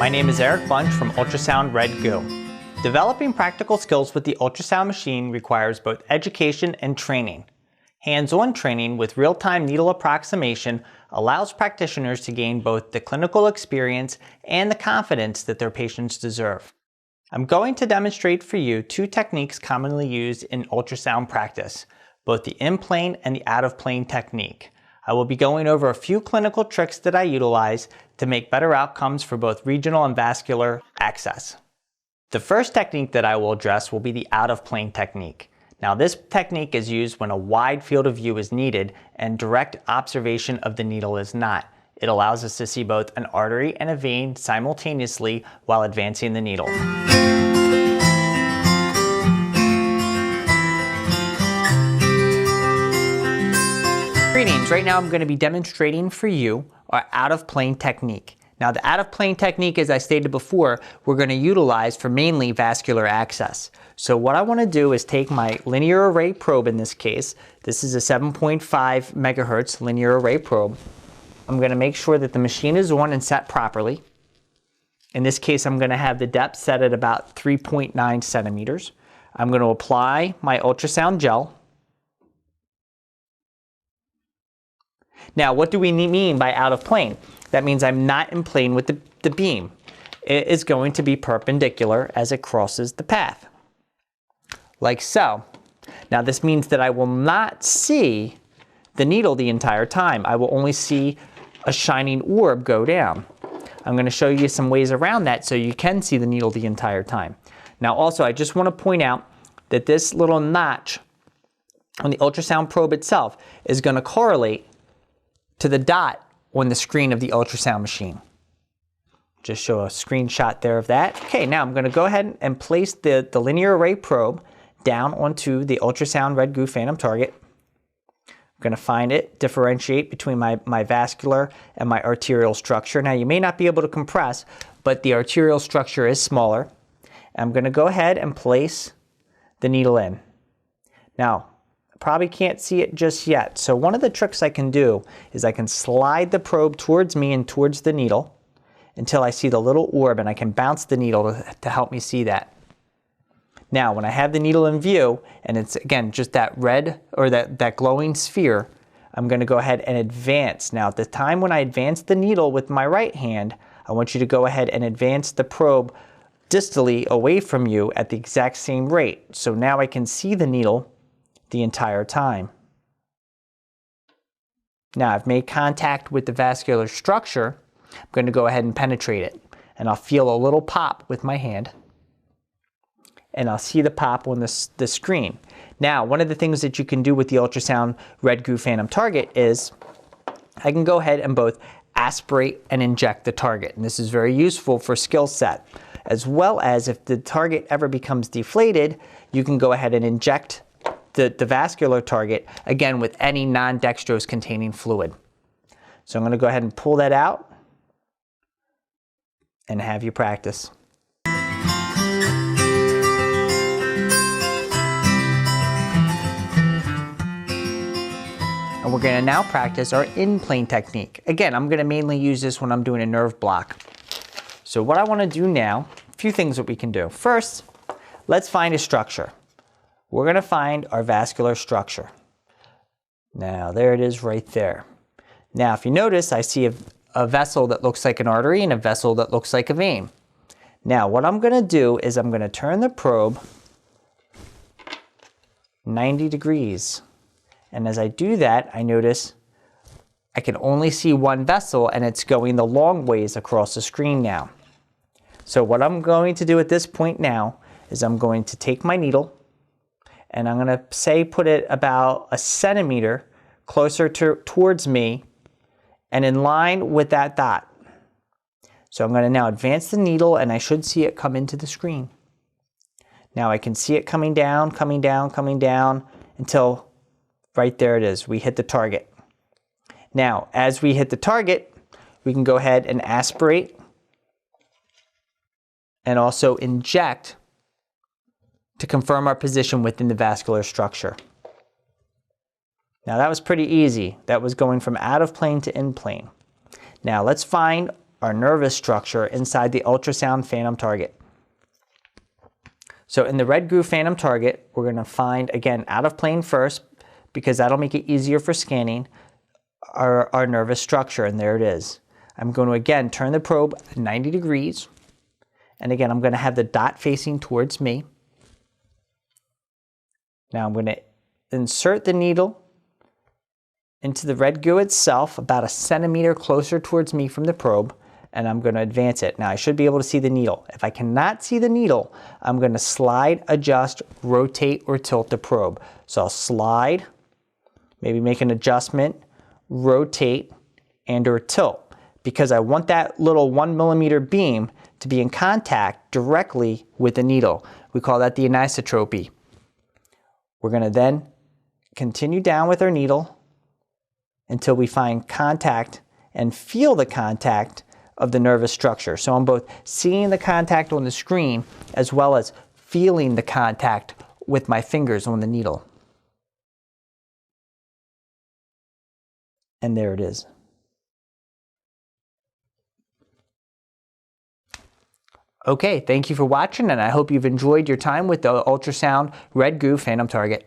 My name is Eric Bunch from Ultrasound Red Goo. Developing practical skills with the ultrasound machine requires both education and training. Hands-on training with real-time needle approximation allows practitioners to gain both the clinical experience and the confidence that their patients deserve. I'm going to demonstrate for you two techniques commonly used in ultrasound practice, both the in-plane and the out-of-plane technique. I will be going over a few clinical tricks that I utilize to make better outcomes for both regional and vascular access. The first technique that I will address will be the out-of-plane technique. Now, this technique is used when a wide field of view is needed and direct observation of the needle is not. It allows us to see both an artery and a vein simultaneously while advancing the needle. Greetings, right now I'm going to be demonstrating for you our out-of-plane technique. Now, the out-of-plane technique, as I stated before, we're going to utilize for mainly vascular access. So what I want to do is take my linear array probe in this case. This is a 7.5 megahertz linear array probe. I'm going to make sure that the machine is on and set properly. In this case, I'm going to have the depth set at about 3.9 centimeters. I'm going to apply my ultrasound gel. Now, what do we mean by out of plane? That means I'm not in plane with the beam. It is going to be perpendicular as it crosses the path, like so. Now, this means that I will not see the needle the entire time. I will only see a shining orb go down. I'm going to show you some ways around that so you can see the needle the entire time. Now, also, I just want to point out that this little notch on the ultrasound probe itself is going to correlate to the dot on the screen of the ultrasound machine. Just show a screenshot there of that. Okay, now I'm going to go ahead and place the linear array probe down onto the ultrasound Red Goo Phantom target. I'm going to find it, differentiate between my vascular and my arterial structure. Now, you may not be able to compress, but the arterial structure is smaller. I'm going to go ahead and place the needle in. Now, probably can't see it just yet. So one of the tricks I can do is I can slide the probe towards me and towards the needle until I see the little orb, and I can bounce the needle to help me see that. Now, when I have the needle in view, and it's again just that red or that glowing sphere, I'm going to go ahead and advance. Now, at the time when I advance the needle with my right hand, I want you to go ahead and advance the probe distally away from you at the exact same rate. So now I can see the needle the entire time. Now, I've made contact with the vascular structure. I'm going to go ahead and penetrate it, and I'll feel a little pop with my hand, and I'll see the pop on the screen. Now, one of the things that you can do with the ultrasound Red Goo Phantom target is I can go ahead and both aspirate and inject the target, and this is very useful for skill set, as well as if the target ever becomes deflated, you can go ahead and inject the vascular target, again, with any non-dextrose containing fluid. So I'm going to go ahead and pull that out and have you practice. And we're going to now practice our in-plane technique. Again, I'm going to mainly use this when I'm doing a nerve block. So what I want to do now, a few things that we can do. First, let's find a structure. We're going to find our vascular structure. Now, there it is right there. Now, if you notice, I see a vessel that looks like an artery and a vessel that looks like a vein. Now, what I'm going to do is I'm going to turn the probe 90 degrees. And as I do that, I notice I can only see one vessel, and it's going the long ways across the screen now. So what I'm going to do at this point now is I'm going to take my needle, and I'm going to say put it about a centimeter closer towards me and in line with that dot. So I'm going to now advance the needle, and I should see it come into the screen. Now I can see it coming down, coming down, coming down until right there it is. We hit the target. Now, as we hit the target, we can go ahead and aspirate and also inject to confirm our position within the vascular structure. Now, that was pretty easy. That was going from out of plane to in plane. Now, let's find our nervous structure inside the ultrasound phantom target. So in the red groove phantom target, we're going to find, again, out of plane first, because that'll make it easier for scanning, our nervous structure, and there it is. I'm going to, again, turn the probe 90 degrees, and again, I'm going to have the dot facing towards me. Now I'm going to insert the needle into the red goo itself, about 1 centimeter closer towards me from the probe, and I'm going to advance it. Now I should be able to see the needle. If I cannot see the needle, I'm going to slide, adjust, rotate, or tilt the probe. So I'll slide, maybe make an adjustment, rotate, and or tilt, because I want that little 1 millimeter beam to be in contact directly with the needle. We call that the anisotropy. We're going to then continue down with our needle until we find contact and feel the contact of the nervous structure. So I'm both seeing the contact on the screen as well as feeling the contact with my fingers on the needle. And there it is. Okay, thank you for watching, and I hope you've enjoyed your time with the ultrasound red groove phantom target.